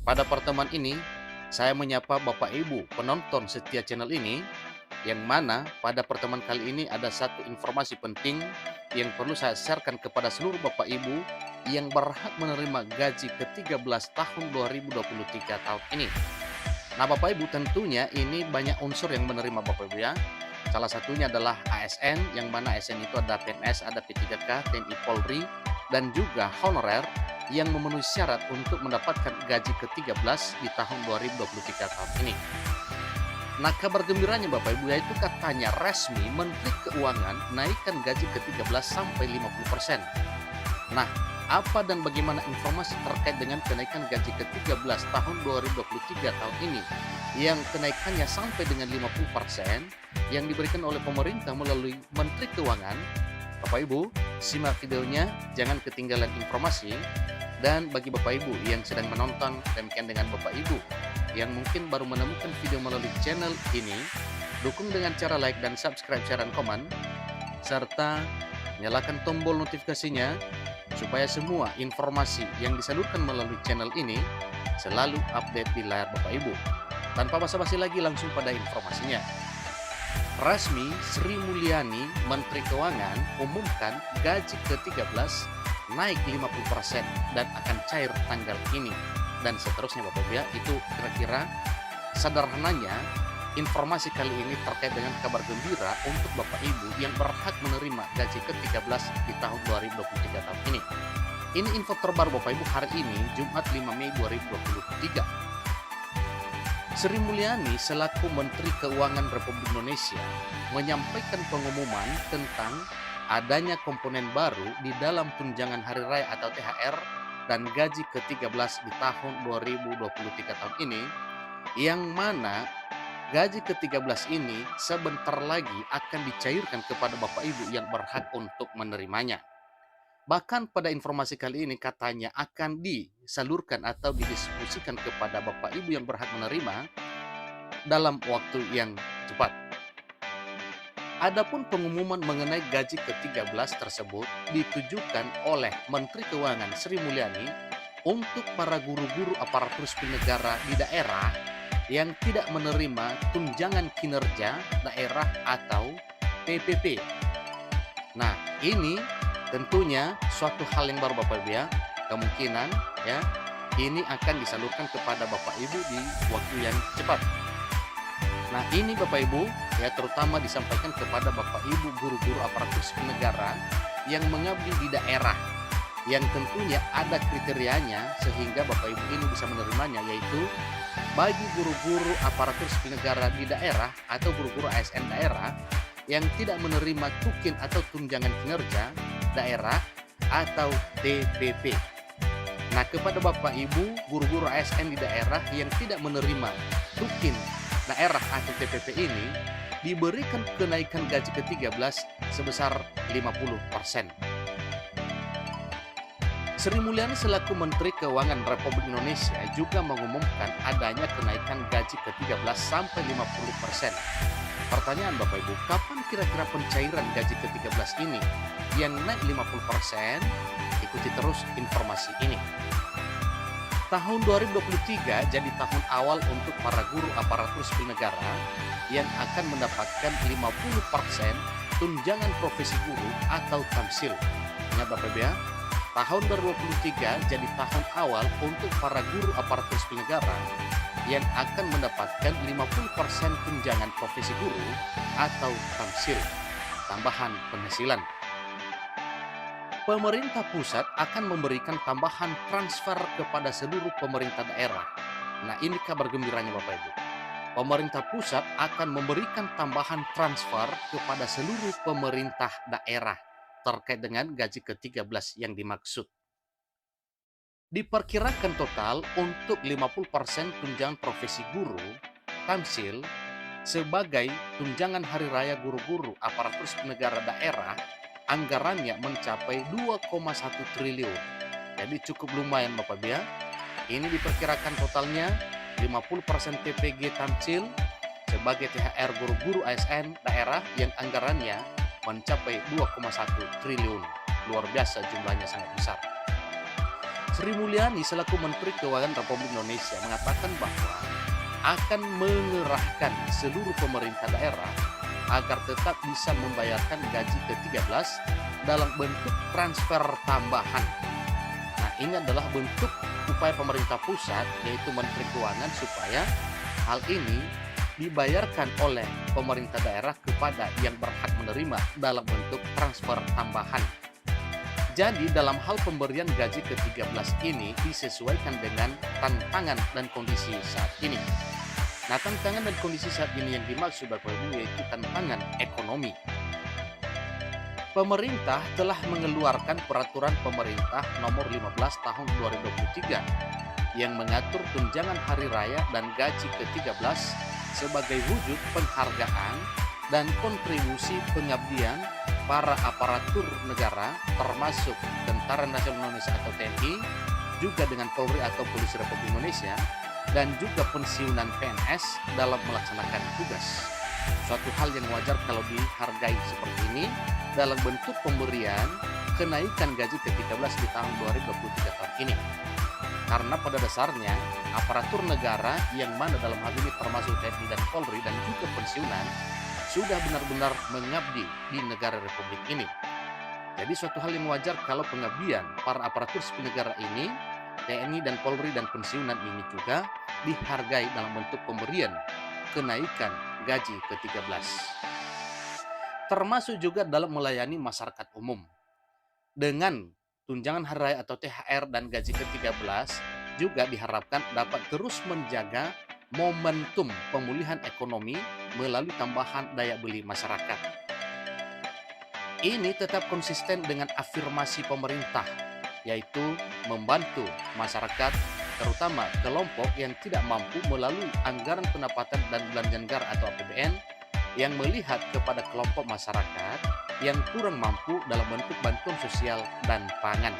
Pada pertemuan ini, saya menyapa Bapak Ibu penonton setia channel ini, yang mana pada pertemuan kali ini ada satu informasi penting yang perlu saya sharekan kepada seluruh Bapak Ibu yang berhak menerima gaji ke-13 tahun 2023 tahun ini. Nah, Bapak Ibu, tentunya ini banyak unsur yang menerima Bapak Ibu ya. Salah satunya adalah ASN, yang mana ASN itu ada PNS, ada P3K, TNI Polri, dan juga honorer yang memenuhi syarat untuk mendapatkan gaji ke-13 di tahun 2023 tahun ini. Nah, kabar gembiranya Bapak Ibu yaitu katanya resmi Menteri Keuangan naikkan gaji ke-13 sampai 50%. Nah, apa dan bagaimana informasi terkait dengan kenaikan gaji ke-13 tahun 2023 tahun ini yang kenaikannya sampai dengan 50% yang diberikan oleh pemerintah melalui Menteri Keuangan? Bapak Ibu, simak videonya, jangan ketinggalan informasi. Dan bagi Bapak Ibu yang sedang menonton, demikian dengan Bapak Ibu yang mungkin baru menemukan video melalui channel ini, dukung dengan cara like dan subscribe, share, dan komen, serta nyalakan tombol notifikasinya supaya semua informasi yang disalurkan melalui channel ini selalu update di layar Bapak Ibu. Tanpa basa-basi lagi, langsung pada informasinya. Resmi Sri Mulyani, Menteri Keuangan, umumkan gaji ke-13 naik 50% dan akan cair tanggal ini. Dan seterusnya Bapak Ibu ya, itu kira-kira sederhananya informasi kali ini terkait dengan kabar gembira untuk Bapak Ibu yang berhak menerima gaji ke-13 di tahun 2023 tahun ini. Ini info terbaru Bapak Ibu hari ini, Jumat 5 Mei 2023. Sri Mulyani selaku Menteri Keuangan Republik Indonesia menyampaikan pengumuman tentang adanya komponen baru di dalam tunjangan hari raya atau THR dan gaji ke-13 di tahun 2023 tahun ini, yang mana gaji ke-13 ini sebentar lagi akan dicairkan kepada Bapak Ibu yang berhak untuk menerimanya. Bahkan pada informasi kali ini katanya akan disalurkan atau didistribusikan kepada Bapak Ibu yang berhak menerima dalam waktu yang cepat. Adapun pengumuman mengenai gaji ke-13 tersebut ditujukan oleh Menteri Keuangan Sri Mulyani untuk para guru-guru aparatur sipil negara di daerah yang tidak menerima tunjangan kinerja daerah atau TPP. Nah, ini tentunya suatu hal yang baru Bapak Ibu ya. Kemungkinan ya ini akan disalurkan kepada Bapak Ibu di waktu yang cepat. Nah, ini Bapak Ibu ya terutama disampaikan kepada Bapak Ibu guru-guru aparatur sipil negara yang mengabdi di daerah, yang tentunya ada kriterianya sehingga Bapak Ibu ini bisa menerimanya, yaitu bagi guru-guru aparatur sipil negara di daerah atau guru-guru ASN daerah yang tidak menerima tukin atau tunjangan kinerja daerah atau TPP. Nah, kepada Bapak Ibu guru-guru ASN di daerah yang tidak menerima tukin daerah atau TPP ini diberikan kenaikan gaji ke-13 sebesar 50%. Sri Mulyani selaku Menteri Keuangan Republik Indonesia juga mengumumkan adanya kenaikan gaji ke-13 sampai 50%. Pertanyaan Bapak Ibu, kapan kira-kira pencairan gaji ke-13 ini yang naik 50%? Ikuti terus informasi ini. Tahun 2023 jadi tahun awal untuk para guru aparatur sipil negara yang akan mendapatkan 50% tunjangan profesi guru atau tamsil. Ingat Bapak Ibu ya, tahun 2023 jadi tahun awal untuk para guru aparatur sipil negara yang akan mendapatkan 50% tunjangan profesi guru atau tamsil, tambahan penghasilan. Pemerintah pusat akan memberikan tambahan transfer kepada seluruh pemerintah daerah. Nah, ini kabar gembiranya Bapak Ibu. Pemerintah pusat akan memberikan tambahan transfer kepada seluruh pemerintah daerah terkait dengan gaji ke-13 yang dimaksud. Diperkirakan total untuk 50% tunjangan profesi guru, tamsil, sebagai tunjangan hari raya guru-guru aparatur sipil negara daerah, anggarannya mencapai 2,1 triliun. Jadi cukup lumayan Bapak Ibu ya. Ini diperkirakan totalnya 50% TPG tamsil sebagai THR guru-guru ASN daerah yang anggarannya mencapai 2,1 triliun. Luar biasa, jumlahnya sangat besar. Sri Mulyani selaku Menteri Keuangan Republik Indonesia mengatakan bahwa akan mengerahkan seluruh pemerintah daerah agar tetap bisa membayarkan gaji ke-13 dalam bentuk transfer tambahan. Nah, ini adalah bentuk upaya pemerintah pusat, yaitu Menteri Keuangan, supaya hal ini dibayarkan oleh pemerintah daerah kepada yang berhak menerima dalam bentuk transfer tambahan. Jadi dalam hal pemberian gaji ke-13 ini disesuaikan dengan tantangan dan kondisi saat ini. Nah, tantangan dan kondisi saat ini yang dimaksud Bapak Ibu yaitu tantangan ekonomi. Pemerintah telah mengeluarkan peraturan pemerintah nomor 15 tahun 2023 yang mengatur tunjangan hari raya dan gaji ke-13 sebagai wujud penghargaan dan kontribusi pengabdian para aparatur negara termasuk Tentara Nasional Indonesia atau TNI, juga dengan Polri atau Polisi Republik Indonesia, dan juga pensiunan PNS dalam melaksanakan tugas. Suatu hal yang wajar kalau dihargai seperti ini dalam bentuk pemberian kenaikan gaji ke-13 di tahun 2023 tahun ini. Karena pada dasarnya aparatur negara yang mana dalam hal ini termasuk TNI dan Polri dan juga pensiunan sudah benar-benar mengabdi di negara Republik ini. Jadi suatu hal yang wajar kalau pengabdian para aparatur sipil negara ini, TNI dan Polri dan pensiunan ini juga dihargai dalam bentuk pemberian kenaikan gaji ke-13. Termasuk juga dalam melayani masyarakat umum. Dengan tunjangan hari raya atau THR dan gaji ke-13 juga diharapkan dapat terus menjaga momentum pemulihan ekonomi melalui tambahan daya beli masyarakat. Ini tetap konsisten dengan afirmasi pemerintah, yaitu membantu masyarakat, terutama kelompok yang tidak mampu melalui anggaran pendapatan dan belanja negara atau APBN, yang melihat kepada kelompok masyarakat yang kurang mampu dalam bentuk bantuan sosial dan pangan.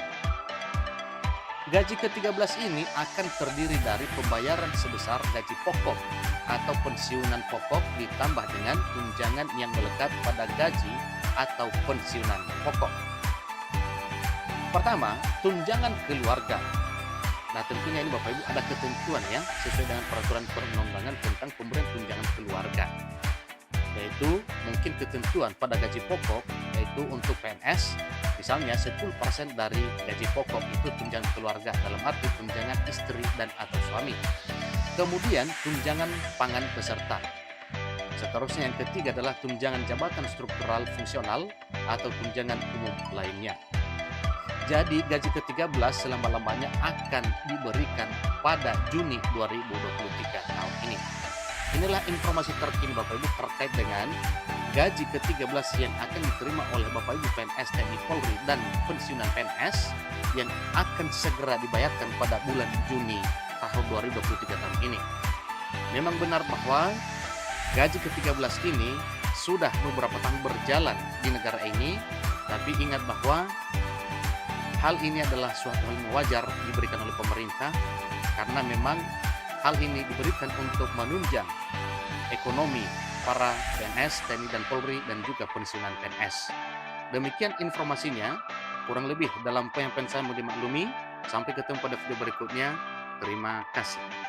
Gaji ke-13 ini akan terdiri dari pembayaran sebesar gaji pokok atau pensiunan pokok ditambah dengan tunjangan yang melekat pada gaji atau pensiunan pokok. Pertama, tunjangan keluarga. Nah, tentunya ini Bapak Ibu ada ketentuan ya sesuai dengan peraturan perundang-undangan tentang pemberian tunjangan keluarga. Yaitu mungkin ketentuan pada gaji pokok, yaitu untuk PNS misalnya 10% dari gaji pokok itu tunjangan keluarga, dalam arti tunjangan istri dan atau suami. Kemudian tunjangan pangan peserta. Seterusnya yang ketiga adalah tunjangan jabatan struktural fungsional atau tunjangan umum lainnya. Jadi gaji ke-13 selama-lamanya akan diberikan pada Juni 2023 tahun ini. Inilah informasi terkini Bapak Ibu terkait dengan gaji ke-13 yang akan diterima oleh Bapak Ibu PNS, TNI, Polri, dan pensiunan PNS yang akan segera dibayarkan pada bulan Juni tahun 2023 tahun ini. Memang benar bahwa gaji ke-13 ini sudah beberapa tahun berjalan di negara ini, tapi ingat bahwa hal ini adalah suatu hal yang wajar diberikan oleh pemerintah karena memang hal ini diberikan untuk menunjang ekonomi para PNS, TNI dan Polri dan juga pensiunan PNS. Demikian informasinya, kurang lebih dalam penyampaian saya mau dimaklumi. Sampai ketemu pada video berikutnya. Terima kasih.